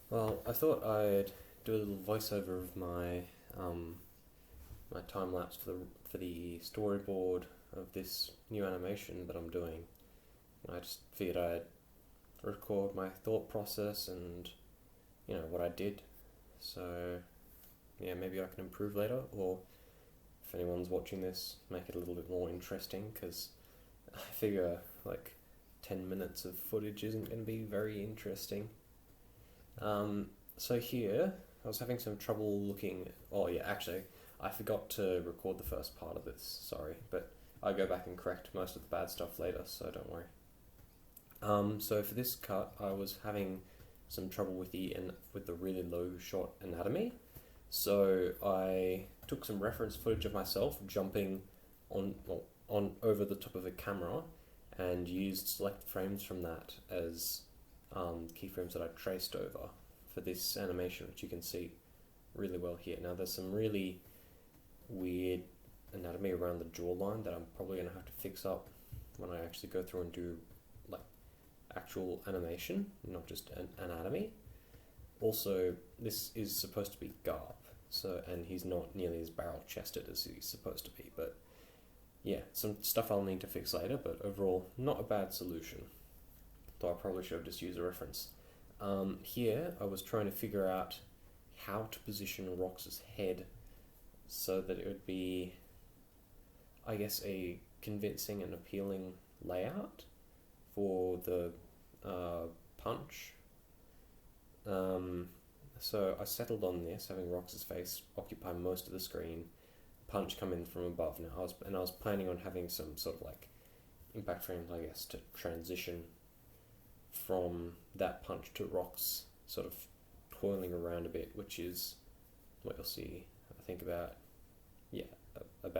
Well, I thought I'd do a little voiceover of my time lapse for the storyboard of this new animation that I'm doing. I just figured I'd record my thought process and what I did. So yeah, maybe I can improve later, or if anyone's watching this, make it a little bit more interesting, because I figure like 10 minutes of footage isn't going to be very interesting. So here, I was having some trouble looking. Oh yeah, actually, I forgot to record the first part of this. Sorry, but I'll go back and correct most of the bad stuff later, so don't worry. So for this cut, I was having some trouble with the really low shot anatomy. So I took some reference footage of myself jumping on over the top of a camera, and used select frames from that as keyframes that I traced over for this animation, which you can see really well here. Now there's some really weird anatomy around the jawline that I'm probably going to have to fix up when I actually go through and do like actual animation, not just an anatomy. Also, this is supposed to be Garp, and he's not nearly as barrel-chested as he's supposed to be, but yeah, some stuff I'll need to fix later, but overall, not a bad solution. Though I probably should have just used a reference. Here, I was trying to figure out how to position Rox's head so that it would be, I guess, a convincing and appealing layout for the punch. So I settled on this, having Rox's face occupy most of the screen, punch come in from above. Now I was planning on having some sort of like impact frames, I guess, to transition from that punch to Rox sort of twirling around a bit, which is what you'll see, I think, about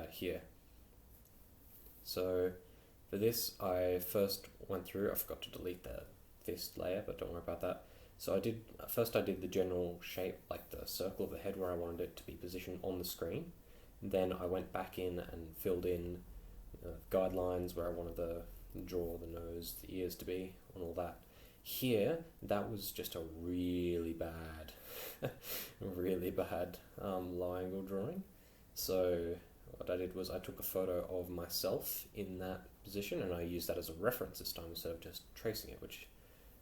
here. So for this, I first went through, I forgot to delete the fist layer, but don't worry about that. So I did the general shape, like the circle of the head where I wanted it to be positioned on the screen. Then I went back in and filled in guidelines where I wanted the jaw, the nose, the ears to be, and all that. Here, that was just a really bad, low angle drawing. So what I did was I took a photo of myself in that position, and I used that as a reference this time instead of just tracing it, which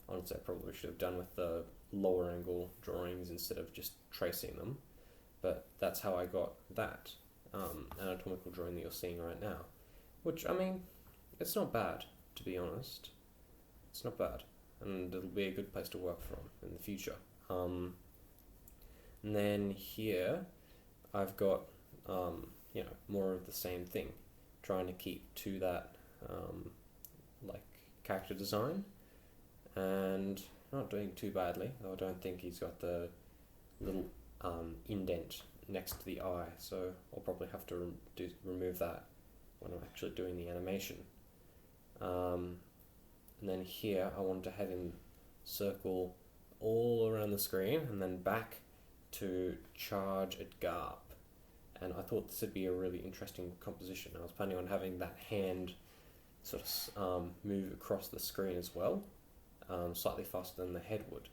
honestly I probably should have done with the lower angle drawings instead of just tracing them. But that's how I got that anatomical drawing that you're seeing right now. Which, I mean, it's not bad, to be honest. It's not bad. And it'll be a good place to work from in the future. And then here, I've got, more of the same thing. Trying to keep to that, character design. And not doing too badly. Though I don't think he's got the little indent next to the eye, so I'll probably have to remove that when I'm actually doing the animation. And then here I wanted to have him circle all around the screen and then back to charge at Garp. And I thought this would be a really interesting composition. I was planning on having that hand sort of move across the screen as well, slightly faster than the head would,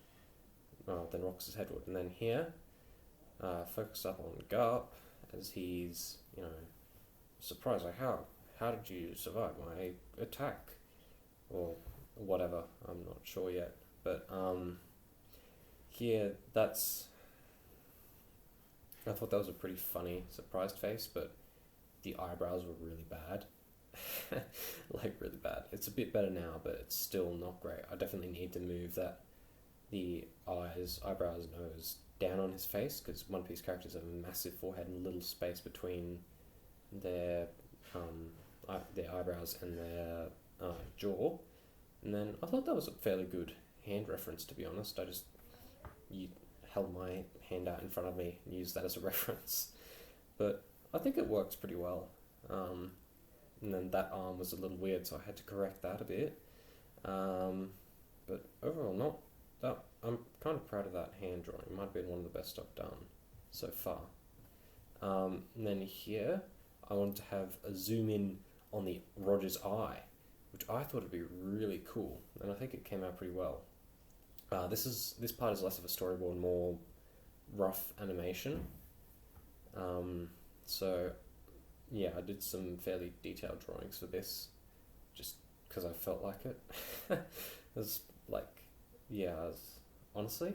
than Rox's head would. And then here, focus up on Garp as he's, surprised, like, how did you survive my attack? Or whatever, I'm not sure yet. But here, I thought that was a pretty funny surprised face, but the eyebrows were really bad. Really bad. It's a bit better now, but it's still not great. I definitely need to move the eyebrows, nose down on his face, because One Piece characters have a massive forehead and a little space between their eyebrows and their jaw. And then I thought that was a fairly good hand reference, to be honest. You held my hand out in front of me and used that as a reference. But I think it works pretty well. And then that arm was a little weird, so I had to correct that a bit. But overall, I'm kind of proud of that hand drawing. It might have been one of the best I've done so far. And then here, I wanted to have a zoom in on the Roger's eye, which I thought would be really cool, and I think it came out pretty well. This part is less of a storyboard, more rough animation. So yeah, I did some fairly detailed drawings for this, just because I felt like it. It was like, yeah, honestly,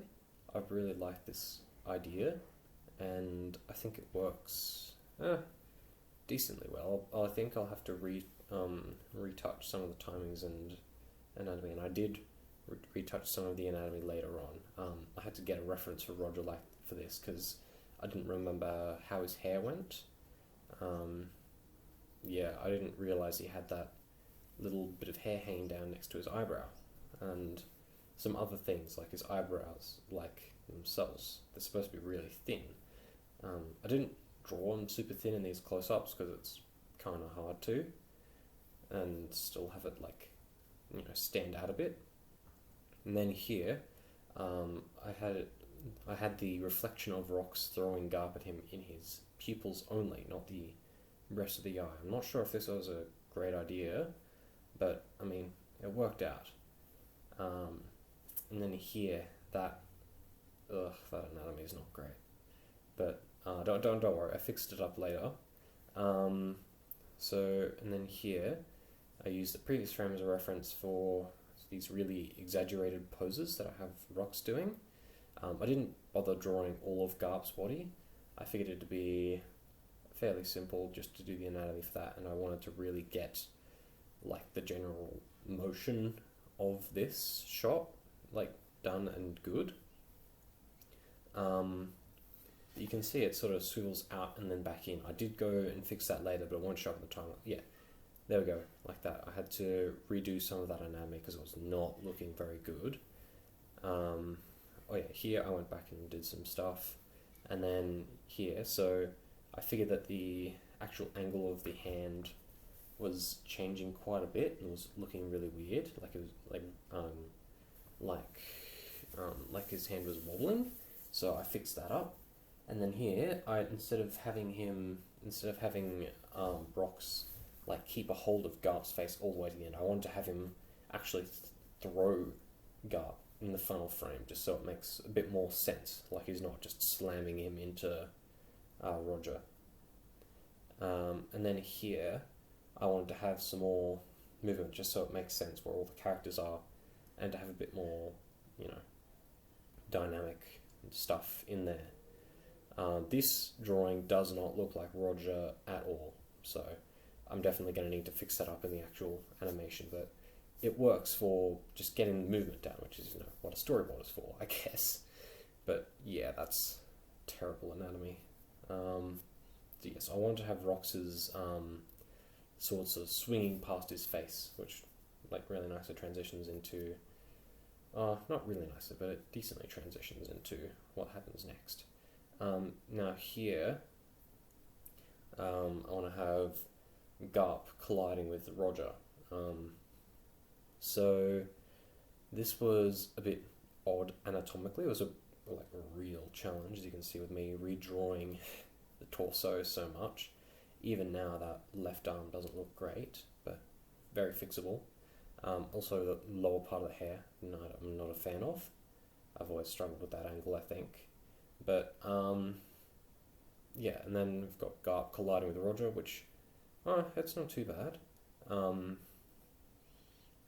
I really like this idea, and I think it works decently well. I think I'll have to retouch some of the timings and anatomy, and I did retouch some of the anatomy later on. I had to get a reference for Roger like for this because I didn't remember how his hair went. Yeah, I didn't realise he had that little bit of hair hanging down next to his eyebrow, and some other things like his eyebrows, like themselves, they're supposed to be really thin. I didn't draw them super thin in these close-ups because it's kind of hard to, and still have it like, stand out a bit. And then here, I had the reflection of rocks throwing Garp at him in his pupils only, not the rest of the eye. I'm not sure if this was a great idea, but I mean, it worked out. And then here, that anatomy is not great. But don't worry, I fixed it up later. So, and then here, I used the previous frame as a reference for these really exaggerated poses that I have rocks doing. I didn't bother drawing all of Garp's body. I figured it to be fairly simple just to do the anatomy for that, and I wanted to really get like the general motion of this shot like done and good. You can see it sort of swivels out and then back in. I did go and fix that later, but I won't show up the time. Yeah, there we go, like that. I had to redo some of that anatomy because it was not looking very good. Oh yeah, here I went back and did some stuff, and then here, so I figured that the actual angle of the hand was changing quite a bit and was looking really weird, like it was like his hand was wobbling. So I fixed that up, and then here instead of having Brox like keep a hold of Garp's face all the way to the end, I wanted to have him actually throw Garp in the final frame, just so it makes a bit more sense, like he's not just slamming him into Roger. And then here, I wanted to have some more movement, just so it makes sense where all the characters are, and to have a bit more, dynamic stuff in there. This drawing does not look like Roger at all, so I'm definitely going to need to fix that up in the actual animation, but it works for just getting the movement down, which is what a storyboard is for, I guess. But yeah, that's terrible anatomy. Yes, I want to have Rox's swords sort of swinging past his face, which like really nicely transitions into, not really nicely, but it decently transitions into what happens next. Now here, I want to have Garp colliding with Roger. So this was a bit odd anatomically. It was a real challenge, as you can see with me redrawing the torso so much. Even now that left arm doesn't look great, but very fixable. Also the lower part of the hair, I'm not a fan of. I've always struggled with that angle, I think. But yeah, and then we've got Garp colliding with Roger, which it's not too bad.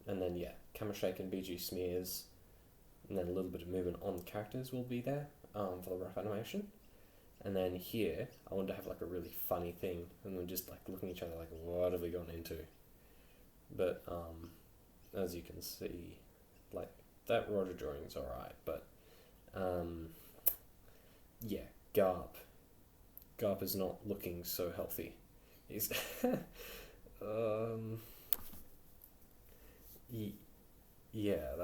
And then yeah, camera shake and BG smears, and then a little bit of movement on the characters will be there for the rough animation. And then here, I want to have like a really funny thing, and we're just like looking at each other like, what have we gotten into? But as you can see, like that Roger drawing's alright, but yeah, Garp is not looking so healthy. He's yeah,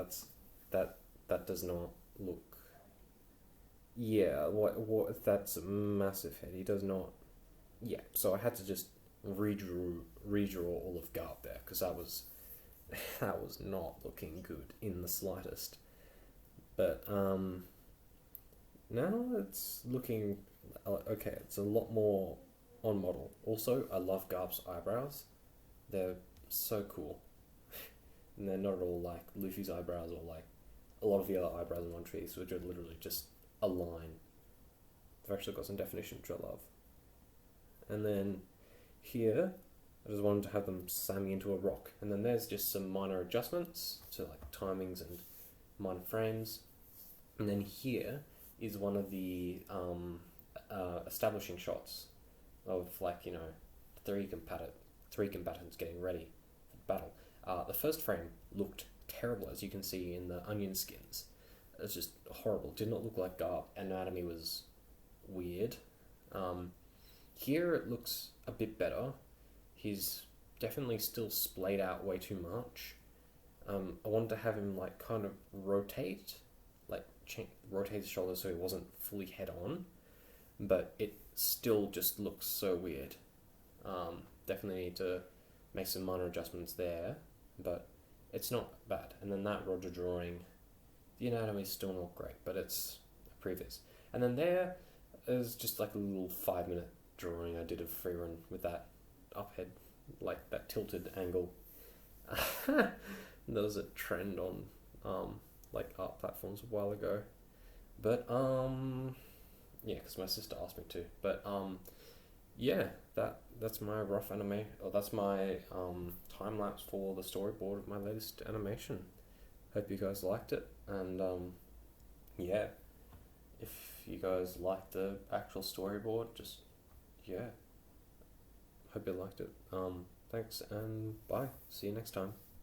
that does not look. Yeah, what that's a massive head. He does not. Yeah, so I had to just redraw all of Garp there because that was not looking good in the slightest. But now it's looking okay. It's a lot more on model. Also, I love Garp's eyebrows. They're so cool. And they're not at all like Luffy's eyebrows or like a lot of the other eyebrows in One Piece, which are literally just a line. They've actually got some definition, which I love. And then here, I just wanted to have them slamming into a rock. And then there's just some minor adjustments to like timings and minor frames. And then here is one of the establishing shots of like, you know, three combatants getting ready for battle. The first frame looked terrible, as you can see in the onion skins. It's just horrible. Did not look like Garp. Anatomy was weird. Here it looks a bit better. He's definitely still splayed out way too much. I wanted to have him like kind of rotate, like rotate his shoulders so he wasn't fully head on, but it still just looks so weird. Definitely need to make some minor adjustments there, but it's not bad. And then that Roger drawing, the anatomy is still not great, but it's previous. And then there is just like a little 5-minute drawing I did of Freerun with that uphead, like that tilted angle. There was a trend on like art platforms a while ago, but yeah, because my sister asked me to. But yeah, that's my rough anime, or that's my time lapse for the storyboard of my latest animation. Hope you guys liked it, and yeah, if you guys liked the actual storyboard, just yeah, hope you liked it. Thanks and bye. See you next time.